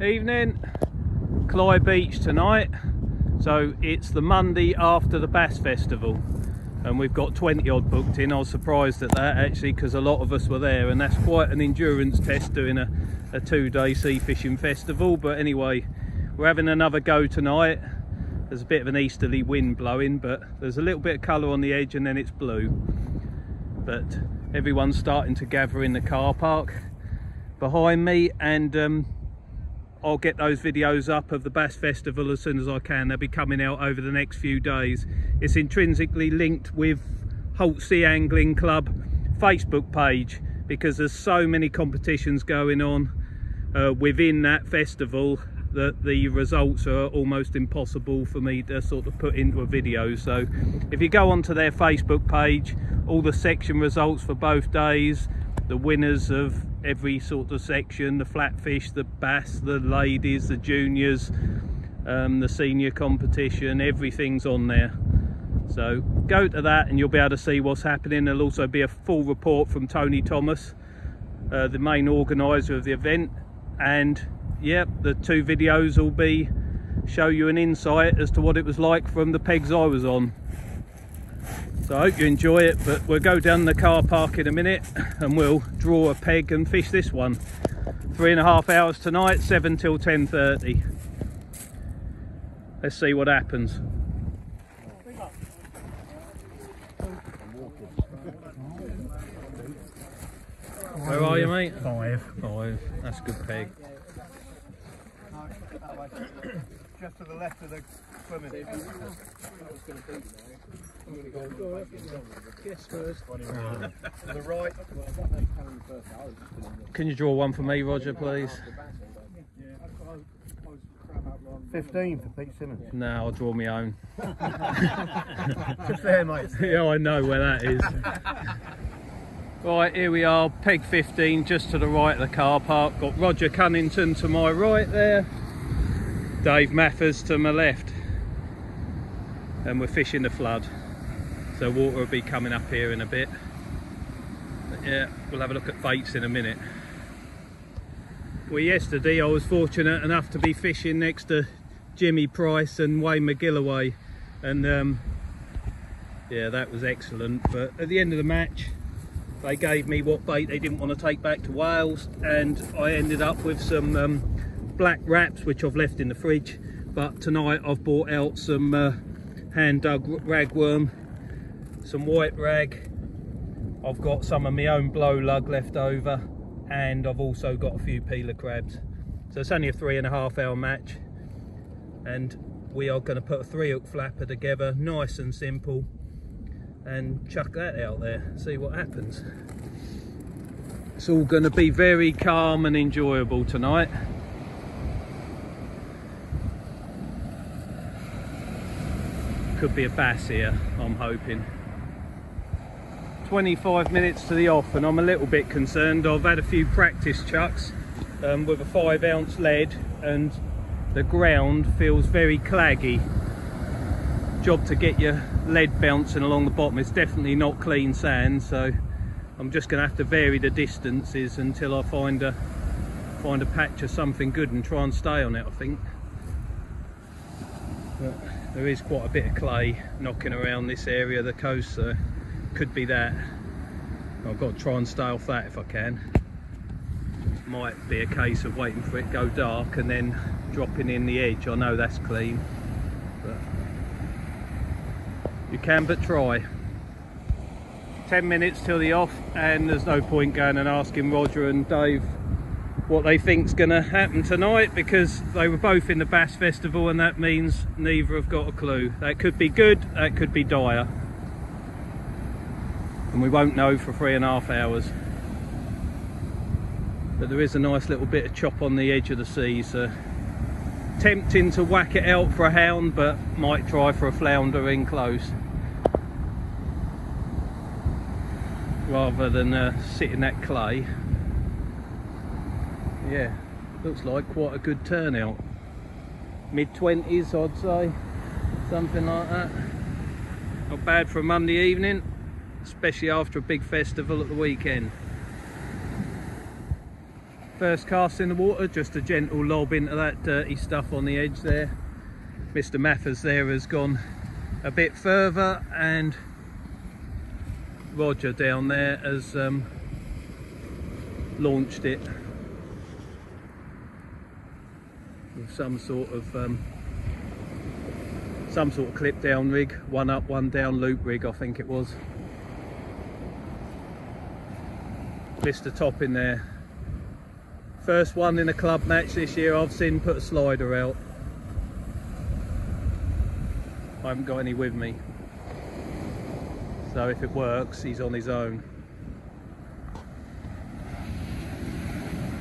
Evening, Cley Beach tonight. So it's the Monday after the Bass Festival and we've got 20 odd booked in. I was surprised at that actually, because a lot of us were there, and that's quite an endurance test doing a 2-day sea fishing festival. But anyway, we're having another go tonight. There's a bit of an easterly wind blowing, but there's a little bit of colour on the edge and then it's blue. But everyone's starting to gather in the car park behind me, and I'll get those videos up of the Bass Festival as soon as I can. They'll be coming out over the next few days. It's intrinsically linked with Holt Sea Angling Club Facebook page, because there's so many competitions going on within that festival that the results are almost impossible for me to sort of put into a video. So if you go onto their Facebook page, all the section results for both days, the winners of every sort of section, the flatfish, the bass, the ladies, the juniors, the senior competition, everything's on there. So go to that and you'll be able to see what's happening. There'll also be a full report from Tony Thomas, the main organizer of the event, and yep, the 2 videos will be show you an insight as to what it was like from the pegs I was on. So I hope you enjoy it, but we'll go down the car park in a minute and we'll draw a peg and fish this one. 3.5 hours tonight, 7 till 10:30. Let's see what happens. Where are you, mate? 5. 5. That's a good peg. Just to the left of the swimming. Guess first. To the right. Can you draw one for me, Roger, please? 15 for Pete Simmons. No, I'll draw my own. It's there, mate. Yeah, I know where that is. Right, here we are, peg 15, just to the right of the car park. Got Roger Cunnington to my right there, Dave Mathers to my left, and we're fishing the flood, so water will be coming up here in a bit. But yeah, we'll have a look at baits in a minute. Well, yesterday I was fortunate enough to be fishing next to Jimmy Price and Wayne McGilloway, and yeah, that was excellent. But at the end of the match, they gave me what bait they didn't want to take back to Wales, and I ended up with some black wraps, which I've left in the fridge. But tonight I've brought out some hand dug ragworm, some white rag, I've got some of my own blow lug left over, and I've also got a few peeler crabs. So it's only a 3.5 hour match, and we are going to put a 3-hook flapper together, nice and simple, and chuck that out there, see what happens. It's all going to be very calm and enjoyable tonight. Could be a bass here, I'm hoping. 25 minutes to the off and I'm a little bit concerned. I've had a few practice chucks with a 5-ounce lead, and the ground feels very claggy. Job to get your lead bouncing along the bottom. It's definitely not clean sand, so I'm just going to have to vary the distances until I find a patch of something good and try and stay on it, I think. But there is quite a bit of clay knocking around this area of the coast, so could be that. I've got to try and stay off that if I can. Might be a case of waiting for it to go dark and then dropping in the edge. I know that's clean, but you can but try. 10 minutes till the off, and there's no point going and asking Roger and Dave what they think's going to happen tonight, because they were both in the Bass Festival, and that means neither have got a clue. That could be good, that could be dire, and we won't know for 3.5 hours. But there is a nice little bit of chop on the edge of the sea, so tempting to whack it out for a hound, but might try for a flounder in close rather than sit in that clay. Yeah, looks like quite a good turnout. Mid-20s, I'd say, something like that. Not bad for a Monday evening, especially after a big festival at the weekend. First cast in the water, just a gentle lob into that dirty stuff on the edge there. Mr. Mathers there has gone a bit further, and Roger down there has launched it with some sort of clip down rig, one up, one down loop rig, I think it was. Mr. Top in there. First one in a club match this year I've seen put a slider out. I haven't got any with me, so if it works, he's on his own.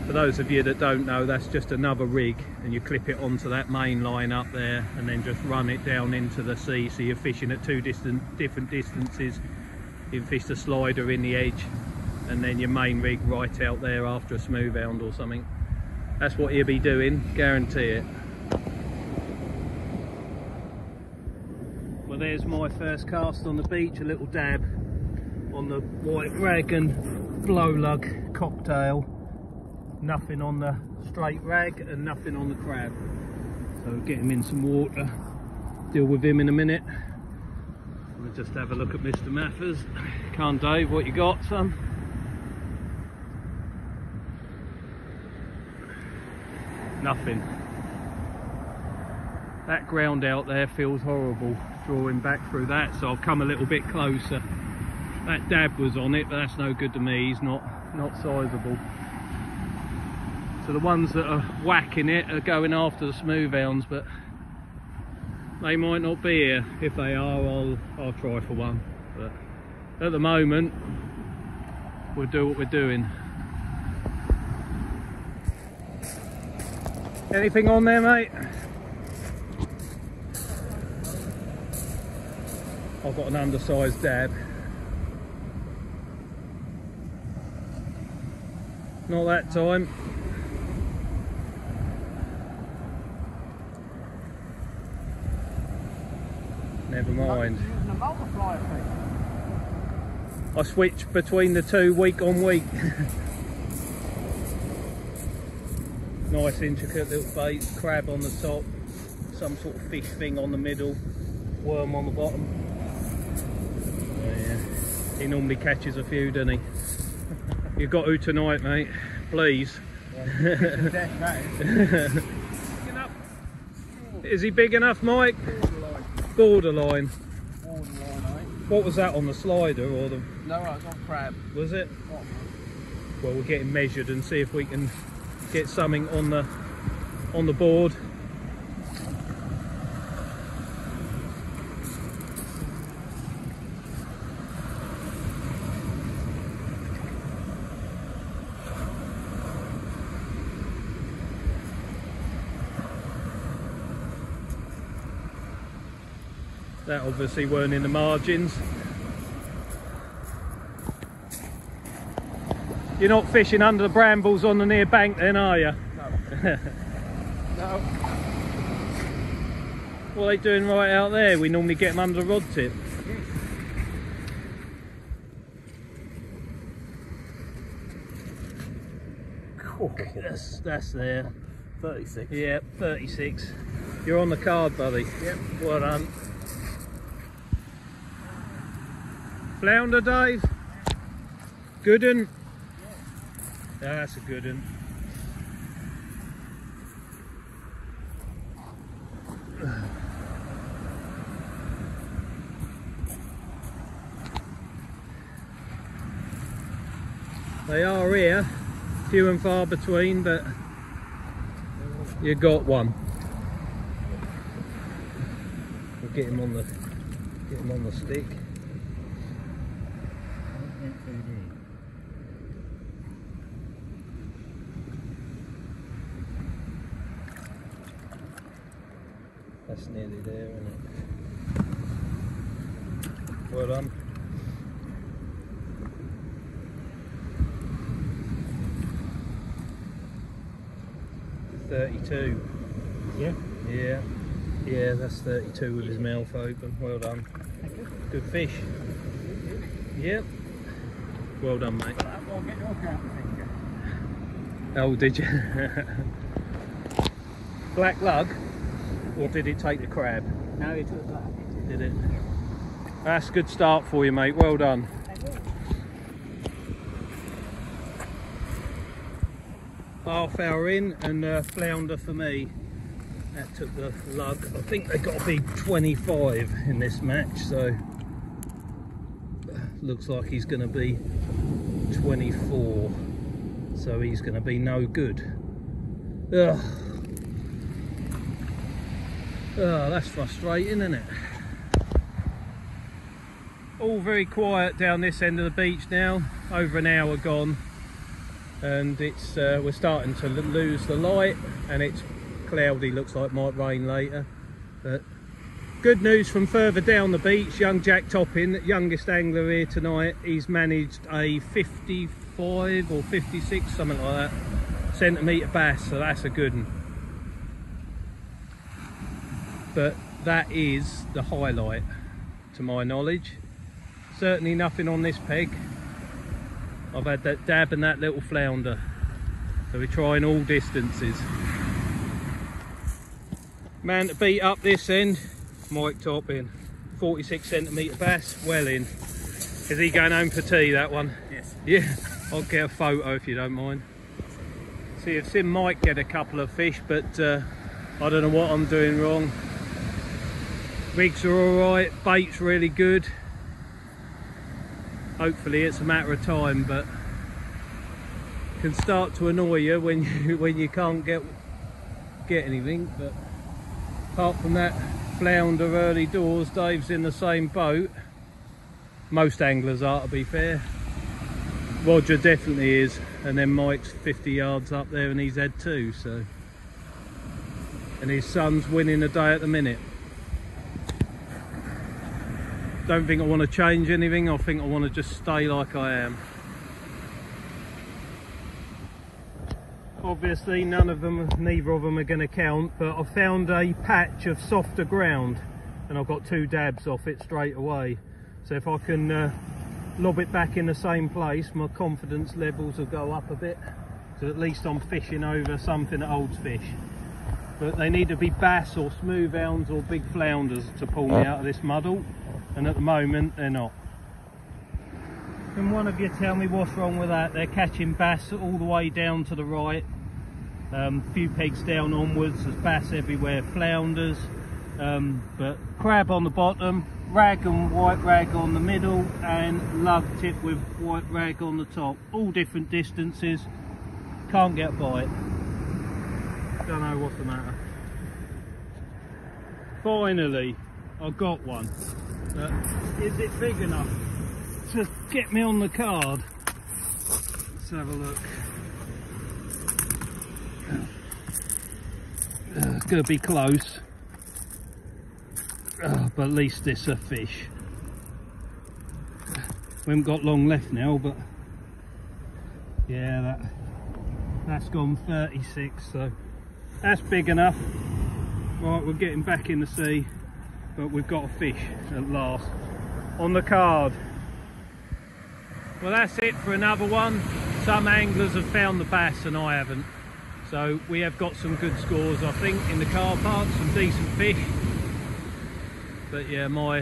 For those of you that don't know, that's just another rig, and you clip it onto that main line up there and then just run it down into the sea, so you're fishing at two different distances. You fish the slider in the edge and then your main rig right out there after a smooth hound or something. That's what he'll be doing, guarantee it. Well, there's my first cast on the beach, a little dab on the white rag and blow lug cocktail. Nothing on the straight rag and nothing on the crab. So get him in some water, deal with him in a minute. We'll just have a look at Mr. Mathers. Can't Dave, what you got, son? Nothing. That ground out there feels horrible, drawing back through that, so I've come a little bit closer. That dab was on it, but that's no good to me. He's not sizable. So the ones that are whacking it are going after the smooth hounds, but they might not be here. If they are, I'll try for one. But at the moment, we'll do what we're doing. Anything on there, mate? I've got an undersized dab. Not that time. Never mind. I switch between the two week on week. Nice intricate little bait, crab on the top, some sort of fish thing on the middle, worm on the bottom. Oh, yeah. He normally catches a few, doesn't he? You've got who tonight, mate? Please. Is he big enough, Mike? Borderline. What was that, on the slider or the? No, it was on crab. Was it? Well, we'll get him measured and see if we can get something on the board. That obviously weren't in the margins. You're not fishing under the brambles on the near bank then, are you? No. No. What are they doing right out there? We normally get them under the rod tip. Cool. That's there. 36. Yeah, 36. You're on the card, buddy. Yep. Well done. Flounder, Dave? Good un? Yeah, that's a good un. They are here, few and far between, but you got one. We'll get him on the stick. That's nearly there, isn't it? Well done. $32. Yeah? Yeah. Yeah, that's 32 with his mouth open. Well done. Good fish. Yep. Well done, mate. Oh, did you? Black lug? Or did it take the crab? No, it took that. Did it? That's a good start for you, mate. Well done. Half hour in and flounder for me. That took the lug. I think they got to be 25 in this match, so looks like he's going to be 24. So he's going to be no good. Ugh. Oh, that's frustrating, isn't it? All very quiet down this end of the beach now. Over an hour gone, and it's we're starting to lose the light, and it's cloudy. Looks like it might rain later. But good news from further down the beach. Young Jack Toppin, youngest angler here tonight. He's managed a 55 or 56, something like that, centimetre bass. So that's a good one. But that is the highlight, to my knowledge. Certainly nothing on this peg. I've had that dab and that little flounder. So we're trying all distances. Man to beat up this end, Mike Toppin. 46 centimetre bass, well in. Is he going home for tea, that one? Yes. Yeah, I'll get a photo if you don't mind. See, I've seen Mike get a couple of fish, but I don't know what I'm doing wrong. Rigs are alright, bait's really good. Hopefully it's a matter of time, but can start to annoy you when you can't get anything. But apart from that flounder early doors, Dave's in the same boat. Most anglers are, to be fair. Roger definitely is, and then Mike's 50 yards up there and he's had 2, so. And his son's winning the day at the minute. Don't think I want to change anything. I think I want to just stay like I am. Obviously neither of them are going to count, but I found a patch of softer ground and I've got 2 dabs off it straight away. So if I can lob it back in the same place, my confidence levels will go up a bit. So at least I'm fishing over something that holds fish. But they need to be bass or smooth hounds or big flounders to pull me out of this muddle. And at the moment they're not. Can one of you tell me what's wrong with that? They're catching bass all the way down to the right. Few pegs down onwards, there's bass everywhere, flounders, but crab on the bottom, rag and white rag on the middle, and lug tip with white rag on the top. All different distances, can't get a bite. Don't know what's the matter. Finally, I got one. Is it big enough to get me on the card? Let's have a look. It's going to be close, but at least it's a fish. We haven't got long left now, but yeah, that's gone 36, so that's big enough. Right, we're getting back in the sea, but we've got a fish at last on the card. Well, that's it for another one. Some anglers have found the bass and I haven't, so we have got some good scores, I think, in the car park, some decent fish. But yeah, my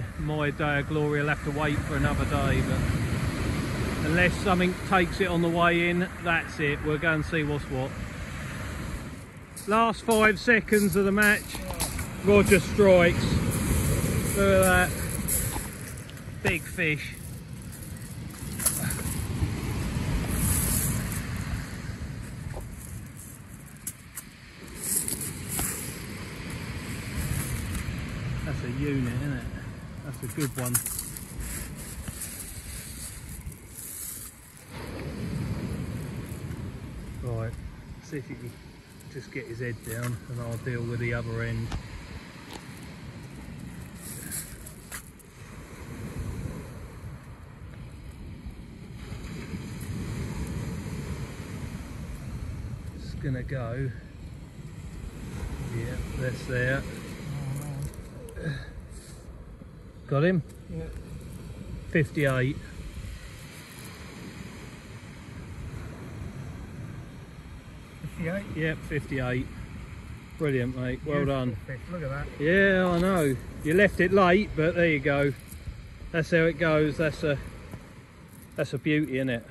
day of glory will have to wait for another day, but unless something takes it on the way in, that's it. We'll go and see what's what. Last 5 seconds of the match, Roger strikes. Look at that, big fish. That's a unit, isn't it? That's a good one. Right, see if you can just get his head down and I'll deal with the other end. It's gonna go. Yeah, that's there. Got him? Yeah. 58. . 58. Yep, 58. Brilliant, mate. Well done. Fish. Look at that. Yeah, I know. You left it late, but there you go. That's how it goes. That's a beauty, isn't it?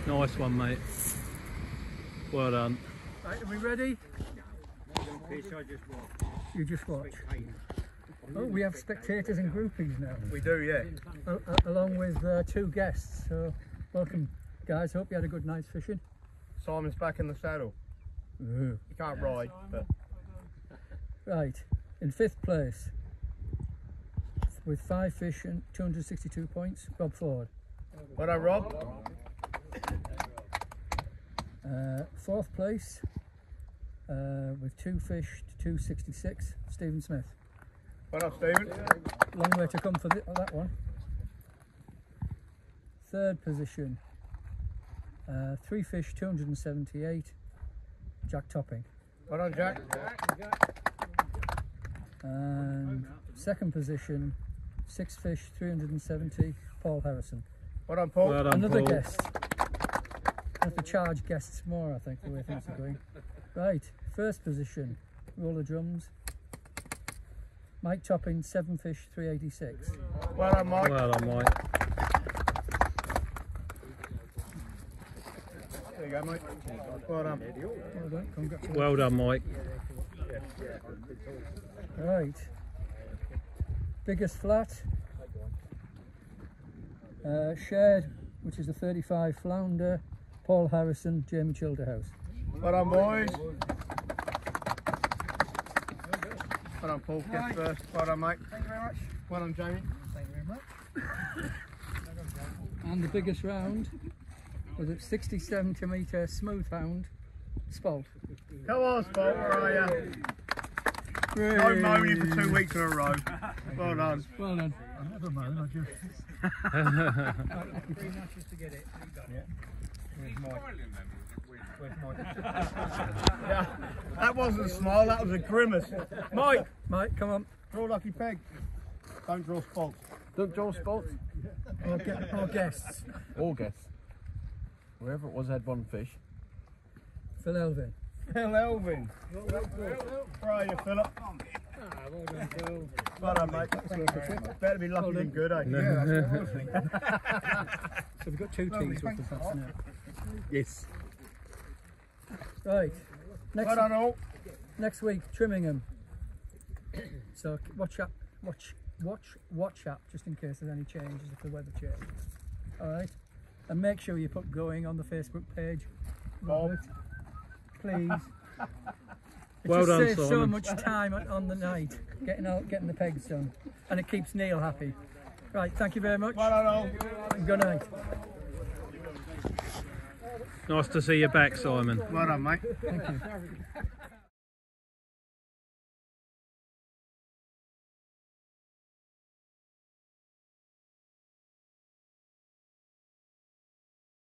Nice one, mate. Well done. Right, are we ready? You just watch. Oh, we have spectators and groupies now. We do, yeah. Along with 2 guests. So, welcome, guys. Hope you had a good night's fishing. Simon's back in the saddle. Ooh. He can't ride, but Right, in 5th place, with 5 fish and 262 points, Rob Ford. well done, Rob. 4th place, with 2 fish, 266, Stephen Smith. Well done, Stephen. Long way to come for that one. 3rd position, 3 fish, 278, Jack Topping. Well done, Jack. And 2nd position, 6 fish, 370, Paul Harrison. Well done, Paul. Well done, Another Paul. guest. I have to charge guests more, I think, the way things are going. Right, 1st position, roller drums. Mike Topping, 7 fish, 386. Well done, Mike. Well done, Mike. There you go, mate. Well done. Well done, congratulations. Well done, Mike. Right, biggest flat. Shared, which is a 35 flounder, Paul Harrison, Jamie Childerhouse. Well done, boys. Well done, Paul. Guess first. Well done, mate. Thank you very much. Well done, Jamie. Thank you very much. And the biggest round was a 60 centimetre smooth hound, Spalt. Come on, Spot. Where are you? No moaning for 2 weeks in a row. Well done. Well done. I'm not moaning, I just... Yeah, that wasn't a smile, that was a grimace. Mike, Mike, come on. draw lucky peg. Don't draw spots. Don't draw spots. Or guests. All guess. Wherever it was had 1 fish. Phil Elvin. Phil Elvin. Where are you, Philip? Well done, mate. Better be lucky than good, eh? Yeah, that's what I was thinking. So we've got 2 teams with the fast now. Yes. Right. Well done, all. Next week, Trimmingham. So watch out just in case there's any changes if the weather changes. Alright? And make sure you put going on the Facebook page. Robert, please. It Well just done, saves so Simon. much time on the night getting the pegs done. And it keeps Neil happy. Right, thank you very much. Well done, all. And good night. Nice to see you back, Simon. Well done, mate. Thank you.